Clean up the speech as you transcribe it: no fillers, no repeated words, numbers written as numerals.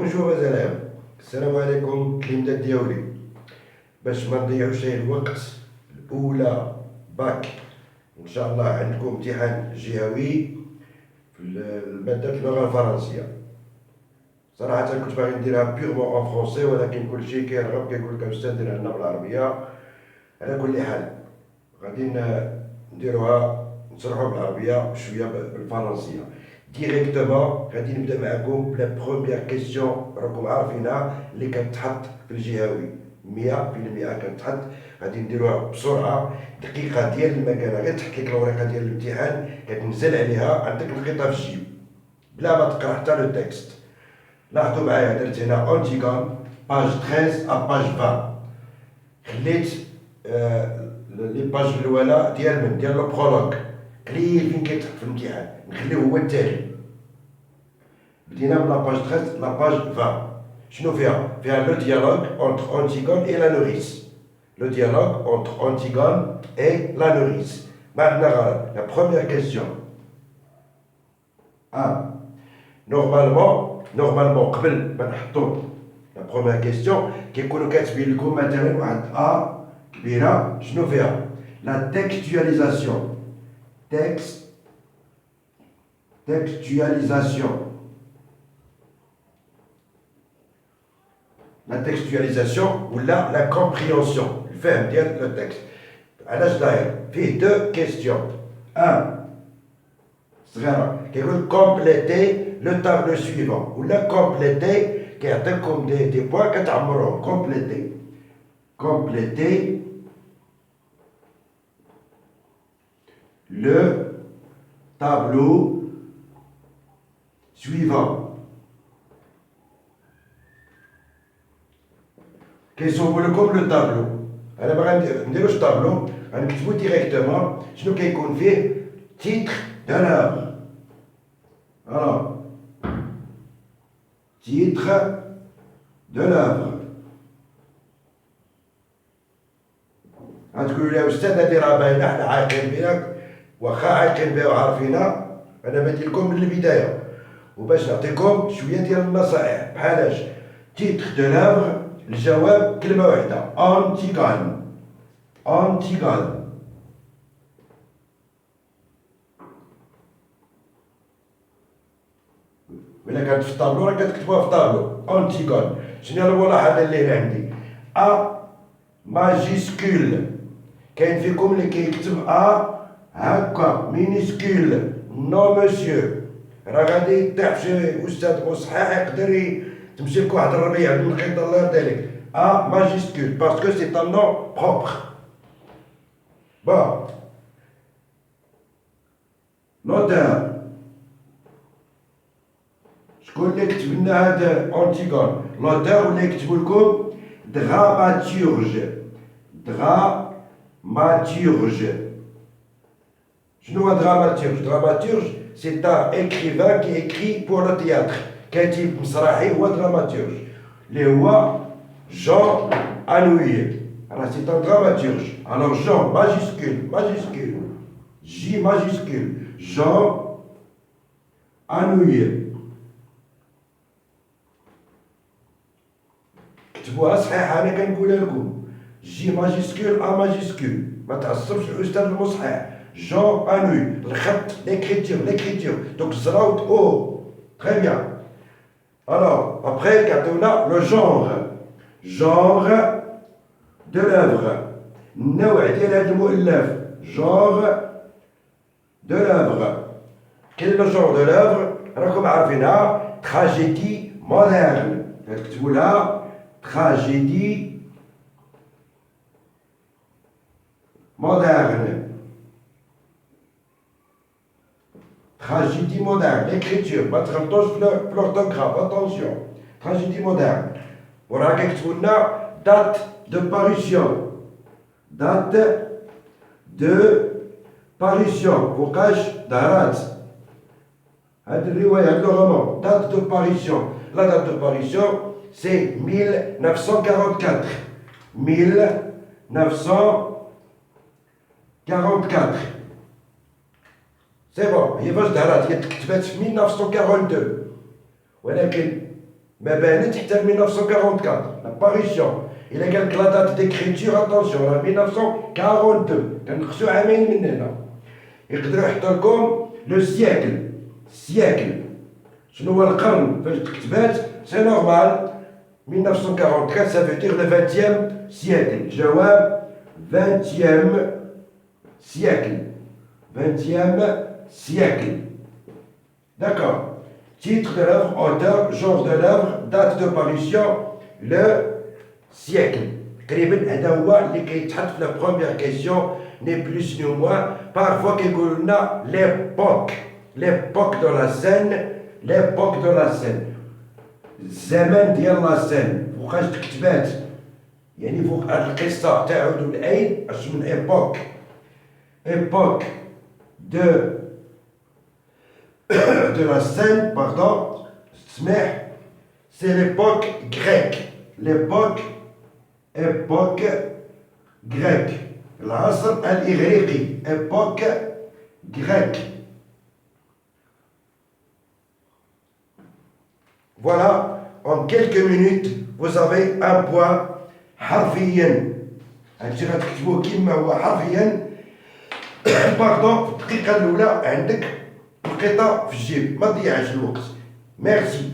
بونجور السلام، السلام عليكم التلاميذ ديالي. باش ما نضيعوش الوقت، الأولى باك إن شاء الله عندكم امتحان جهوي في المادة اللغة الفرنسية. صراحة كنت باغي نديرها بيغمون أون فرونسي، ولكن كلشي كيرغب كيقول لك أستاذ ديرها لنا بالعربية. على كل حال غادي نديروها نشرحو بالعربية شوية بالفرنسية. ديريكتومون غادي نبدا معكم بلا بروميير كيسيون راكم عارفينها اللي كتحط في الجهوي 100% كتحط. غادي نديروها بسرعه دقيقه ديال المكانه، غير تحط لك الورقه ديال الامتحان كتنزل عليها عندك الخطه في الجيب بلا ما تقرا حتى لو تكست. لاحظوا معايا درت هنا اونتيغون باج 13 ا باج 20. خليت لي باج الاولى ديال لو برولوغ قليل فين كيتحط في الامتحان، نخليه هو التالي. بدينا من لاباج 13 لاباج 20. شنو فيها؟ فيها لو ديالوغ اونتر أنتيغون اي لا نوريس. لو ديالوغ اونتر أنتيغون اي لا نوريس. ما عندنا غلط. لا بروميير كيسيون نورمالمون قبل ما نحطو لا بروميير كيسيون كيكونوا كاتبين لكم مثلا واحد كبيره. شنو فيها؟ لا تكستواليزاسيون. La textualisation ou la compréhension, الفهم ديال لو تكست. علاش داير؟ فيه دو كيستيون. صغيرة كيقول كومبليتي لو تابلو سويفون، ولا كومبليتي كيعطيكم دي بوان كتعمروهم. كومبليتي لو تابلو suivant. كيصوبوا لكم لو طابلو. انا ما نديروش طابلو، غنكتبو ديريكتومون شنو كيكون فيه. تيتر دو لوفر. تيتر دو لوفر. غتقولوا لي يا استاذ هادي راه باينه، حنا عايقين بها. واخا عايقين بها وعارفينها، انا بادي لكم من البدايه وباش نعطيكم شويه ديال النصائح. بحالاش تيتر دو لوفر الجواب كلمه واحده، أنتيغون. ولا كانت في الطابلو راه كتكتبوها في الطابلو أنتيغون. شنو هي الملاحظه اللي هنا عندي؟ ماجيسكول. كاين فيكم اللي كيكتب هكا مينيسكول. نو مسيو، راه غادي يطيح شي استاذ مصحح يقدر تمشي لك واحد الربيع بالنقيض الله يرضي عليك. ماجيسكول باسكو سي ان نو بروبر. بون لوتور شكون اللي كتب لنا هاد أنتيغون؟ لوتور ولا يكتبوا لكم دراماتورج. شنو هو دراماتورج؟ دراماتورج سي ان écrivain qui écrit pour le théâtre. كاتب مسرحي هو دراماتورج اللي هو جون أنويي. راه سي ان دراماتورج. الوغ جون ماجيسكول جي ماجيسكول جون أنويي. كتبوها صحيحه، انا كنقولها لكم جي ماجيسكول ماجيسكول. ما تعصبش الاستاذ المصحح. جون انوي الخط ليكريتور دوك الزراوت تري بيان. الوغ ابخي كيعطيونا لو جونغ دو لوفر، النوع ديال هذا المؤلف. جونغ دو لوفر. كاين لو جونغ دو لوفر راكم عارفينها، تراجيدي مودرن. كتكتبوا لها تراجيدي مودرن. Tragédie moderne, l'écriture, ما تغلطوش في l'orthographe, attention. Tragédie moderne. وراه كيكتبوا لنا date de parution. فوقاش ظهرات هاد الرواية، هاد لو رومان. date de parution. La date de parution c'est 1944. 1944. سي بون. هي فاش ظهرات؟ هي تكتبات في 1942، ولكن ما بانت حتى 1944 لاباريسيون. إلا قال لك لا دات ديكريتور اتونسيون راه 1942 كنقصو عامين من هنا. يقدروا يحطوا لكم لو سياكل شنو هو القرن فاش تكتبات. سي نورمال 1944 ça veut dire le 20e siècle. جواب 20e siècle. 20e siècle. D'accord. Titre de l'œuvre, auteur, genre de l'œuvre, date de parution, le siècle. تقريبا هذا هو اللي كيتحط في لا بروميير كيسيون ني بلوس ني موان. بارفوا كيقولوا لنا ليبوك دو لا سين، ليبوك دو لا سين، الزمن ديال لا سين فوقاش تكتبات، يعني فوق هاد القصه تعود لاين اش من ايبوك دو la Seine, pardon, c'est l'époque grecque. Époque grecque. العصر الإغريقي. Époque grecque. Voilà, en quelques minutes, vous avez un point حرفيا. هادشي غتكتبوه كيما هو حرفيا. باردون، في الدقيقة الأولى عندك القطع في الجيب، ما تضيعش الوقت. ميرسي.